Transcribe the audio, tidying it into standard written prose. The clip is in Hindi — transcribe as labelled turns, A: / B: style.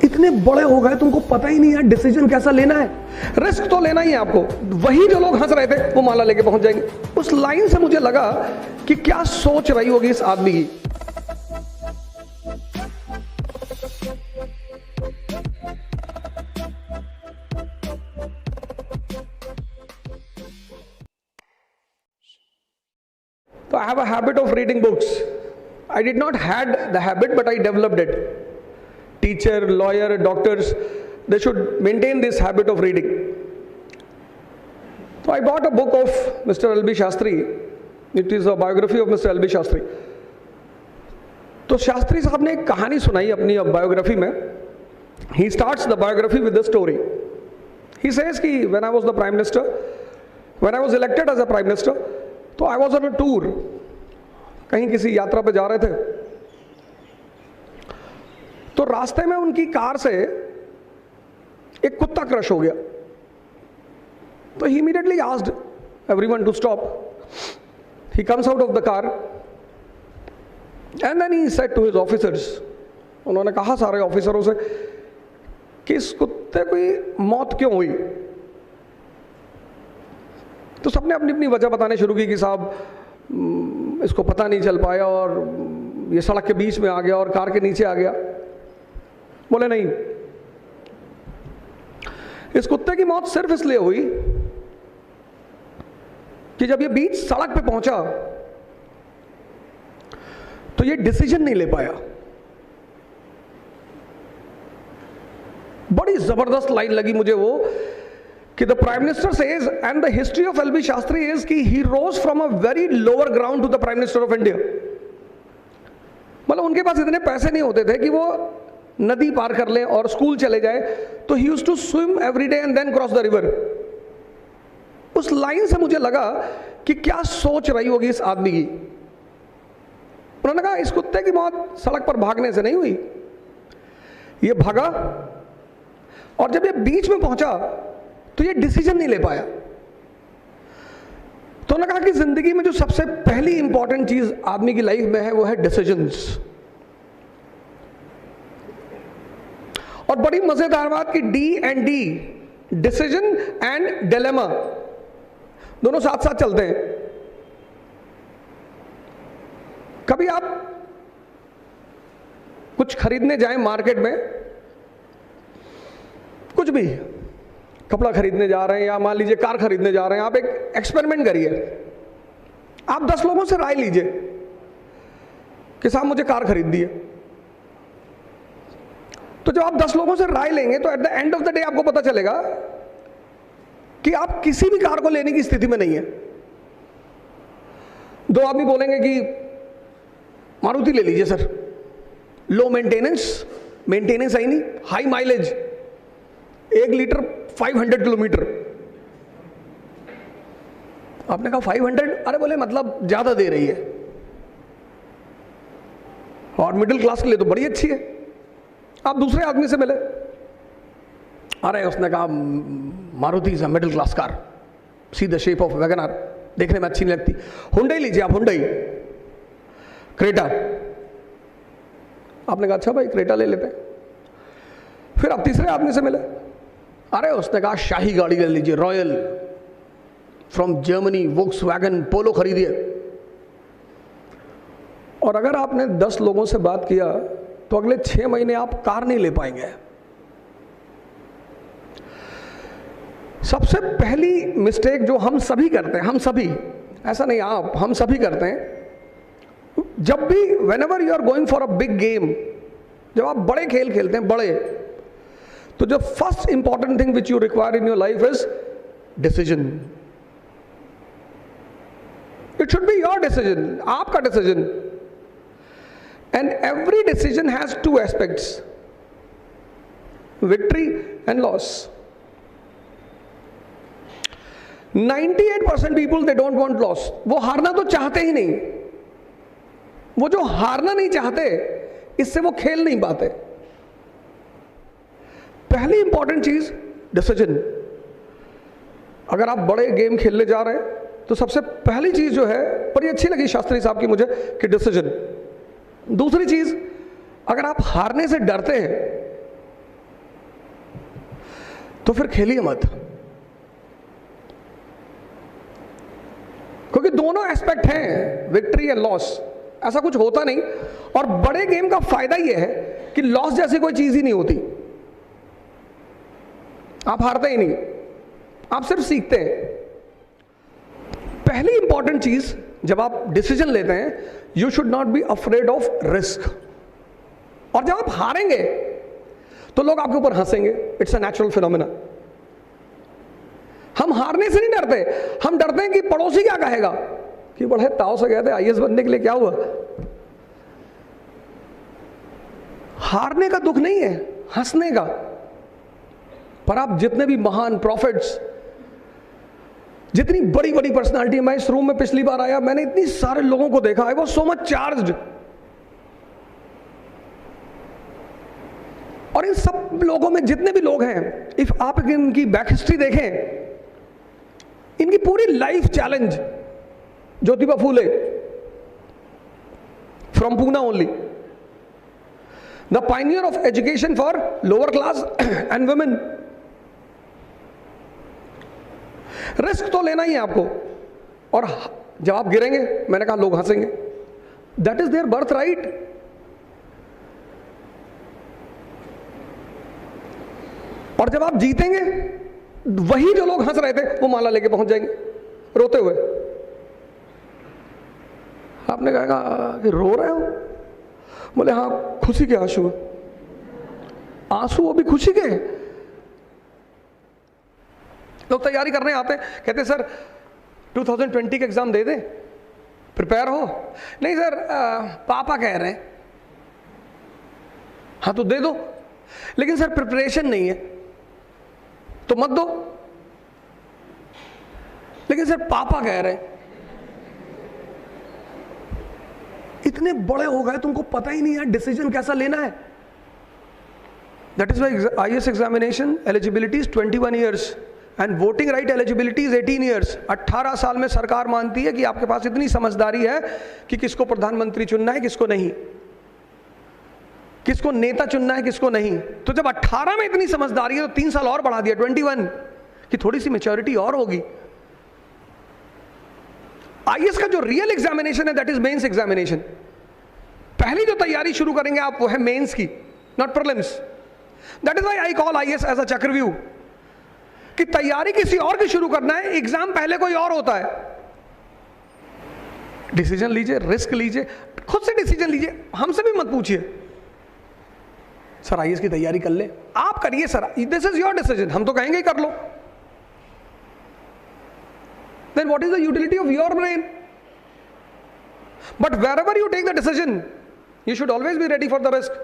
A: इतने बड़े हो गए तुमको पता ही नहीं है डिसीजन कैसा लेना है। रिस्क तो लेना ही है आपको। वही जो लोग हंस रहे थे वो माला लेके पहुंच जाएंगे। उस लाइन से मुझे लगा कि क्या सोच रही होगी इस आदमी की। So I have a habit of reading books. I did not had the habit, but I developed it. Teacher, lawyer, doctors, they should maintain this habit of reading. So I bought a book of Mr. L.B. Shastri. It is a biography of Mr. L.B. Shastri. तो शास्त्री साहब ने एक कहानी सुनाई अपनी बायोग्राफी में. He starts the biography with the story. He says कि when I was the prime minister, when I was elected as a prime minister, तो I was on a tour, कहीं किसी यात्रा पे जा रहे थे, तो रास्ते में उनकी कार से एक कुत्ता क्रश हो गया. तो he immediately asked everyone to stop. He comes out of the car and then he said to his officers, उन्होंने कहा सारे ऑफिसरों से कि इस कुत्ते की मौत क्यों हुई. तो सबने अपनी अपनी वजह बताने शुरू की कि साहब इसको पता नहीं चल पाया और ये सड़क के बीच में आ गया और कार के नीचे आ गया. बोले नहीं, इस कुत्ते की मौत सिर्फ इसलिए हुई कि जब ये बीच सड़क पे पहुंचा तो ये डिसीजन नहीं ले पाया. बड़ी जबरदस्त लाइन लगी मुझे वो कि the Prime Minister says, and the history of L.B. Shastri is कि he rose from a very lower ground to the Prime Minister of India. मतलब उनके पास इतने पैसे नहीं होते थे कि वो नदी पार कर ले और स्कूल चले जाए, तो he used to swim every day and then cross the river. उस लाइन से मुझे लगा कि क्या सोच रही होगी इस आदमी की. उन्होंने कहा इस कुत्ते की मौत सड़क पर भागने से नहीं हुई, ये भागा और जब ये बीच में पहुंचा तो ये डिसीजन नहीं ले पाया. तो उन्होंने कहा कि जिंदगी में जो सबसे पहली इंपॉर्टेंट चीज आदमी की लाइफ में है वो है डिसीजंस. और बड़ी मजेदार बात कि D&D, डिसीजन एंड डिलेमा, दोनों साथ साथ चलते हैं. कभी आप कुछ खरीदने जाएं मार्केट में, कुछ भी कपड़ा खरीदने जा रहे हैं या मान लीजिए कार खरीदने जा रहे हैं, आप एक एक्सपेरिमेंट करिए. आप 10 लोगों से राय लीजिए कि साहब मुझे कार खरीदनी है. तो जब आप 10 लोगों से राय लेंगे तो at the end of the day आपको पता चलेगा कि आप किसी भी कार को लेने की स्थिति में नहीं है. 2 आदमी बोलेंगे कि मारुति ले लीजिए सर, लो मेंटेनेंस है ही नहीं, हाई माइलेज, 1 लीटर 500 किलोमीटर. आपने कहा 500, अरे बोले मतलब ज्यादा दे रही है और मिडिल क्लास के लिए तो बड़ी अच्छी है. आप दूसरे आदमी से मिले, अरे उसने कहा Maruti is a middle class car, see the shape of Wagon R, देखने में अच्छी नहीं लगती. हुंडई लीजिए आप, हुंडई क्रेटा. आपने कहा अच्छा भाई क्रेटा ले लेते. फिर आप तीसरे आदमी से मिले, अरे उसने कहा शाही गाड़ी ले लीजिए, रॉयल फ्रॉम जर्मनी, वोक्सवैगन पोलो खरीदिए. और अगर आपने 10 लोगों से बात किया तो अगले 6 महीने आप कार नहीं ले पाएंगे. सबसे पहली मिस्टेक जो हम सभी करते हैं, हम सभी, ऐसा नहीं आप, हम सभी करते हैं, जब भी whenever you are going for a big game, जब आप बड़े खेल खेलते हैं, बड़े, तो जो first important thing which you require in your life is decision. It should be your decision, आपका decision. And every decision has 2 aspects, victory and loss. 98% people they don't want loss. वो हारना तो चाहते ही नहीं. वो जो हारना नहीं चाहते, इससे वो खेल नहीं पाते. पहली इंपॉर्टेंट चीज डिसीजन. अगर आप बड़े गेम खेलने जा रहे हैं तो सबसे पहली चीज जो है, बड़ी अच्छी लगी शास्त्री साहब की मुझे, कि डिसीजन. दूसरी चीज, अगर आप हारने से डरते हैं तो फिर खेलिए मत, क्योंकि दोनों एस्पेक्ट हैं, विक्ट्री एंड लॉस। ऐसा कुछ होता नहीं, और बड़े गेम का फायदा यह है कि लॉस जैसी कोई चीज ही नहीं होती। आप हारते ही नहीं, आप सिर्फ सीखते हैं। पहली इंपॉर्टेंट चीज जब आप डिसीजन लेते हैं, you should not be afraid of risk. और जब आप हारेंगे तो लोग आपके ऊपर हंसेंगे, इट्स अ नेचुरल फिनोमेना। हम हारने से नहीं डरते, हम डरते हैं कि पड़ोसी क्या कहेगा, कि बड़े ताव से गए थे आईएएस बनने के लिए, क्या हुआ। हारने का दुख नहीं है, हंसने का। पर आप जितने भी महान प्रॉफिट्स, जितनी बड़ी बड़ी पर्सनालिटी, मैं इस रूम में पिछली बार आया, मैंने इतनी सारे लोगों को देखा, I was so much charged. और इन सब लोगों में जितने भी लोग हैं, इफ आप इनकी बैक हिस्ट्री देखें, इनकी पूरी life challenge, Jyotiba Phule from Poona only, the Pioneer of education for lower class and women. Risk तो लेना ही है आपको, और जब आप गिरेंगे, मैंने कहा लोग हंसेंगे, that is their birthright. और जब आप जीतेंगे, वही जो लोग हंस रहे थे वो माला लेके पहुंच जाएंगे रोते हुए। आपने कहा कि रो रहे हो, बोले हाँ खुशी के आंसू, आंसू वो भी खुशी के। लोग तैयारी करने आते हैं, कहते सर 2020 का एग्जाम दे दे, प्रिपेयर हो। नहीं सर पापा कह रहे हैं। हाँ तो दे दो, लेकिन सर प्रिपरेशन नहीं है तो मत दो। लेकिन सर पापा कह रहे हैं। इतने बड़े हो गए, तुमको पता ही नहीं है डिसीजन कैसा लेना है। That is why IAS examination eligibility is 21 years and voting right eligibility is 18 years. 18 साल में सरकार मानती है कि आपके पास इतनी समझदारी है कि किसको प्रधानमंत्री चुनना है, किसको नहीं, किसको नेता चुनना है, किसको नहीं। तो जब 18 में इतनी समझदारी है तो 3 साल और बढ़ा दिया 21, कि थोड़ी सी मैच्योरिटी और होगी। आईएएस का जो रियल एग्जामिनेशन है दैट इज मेंस एग्जामिनेशन। पहली जो तैयारी शुरू करेंगे आप वो है मेंस की, not prelims. That is why I call IAS as a chakravyuh, कि तैयारी किसी और की शुरू करना है, एग्जाम पहले कोई और होता है। डिसीजन लीजिए, रिस्क लीजिए, खुद से डिसीजन लीजिए, हमसे भी मत पूछिए सर आईएएस की तैयारी कर ले। आप करिए sir, this is your decision, हम तो कहेंगे ही कर लो। Then what is the utility of your brain? But wherever you take the decision, you should always be ready for the risk.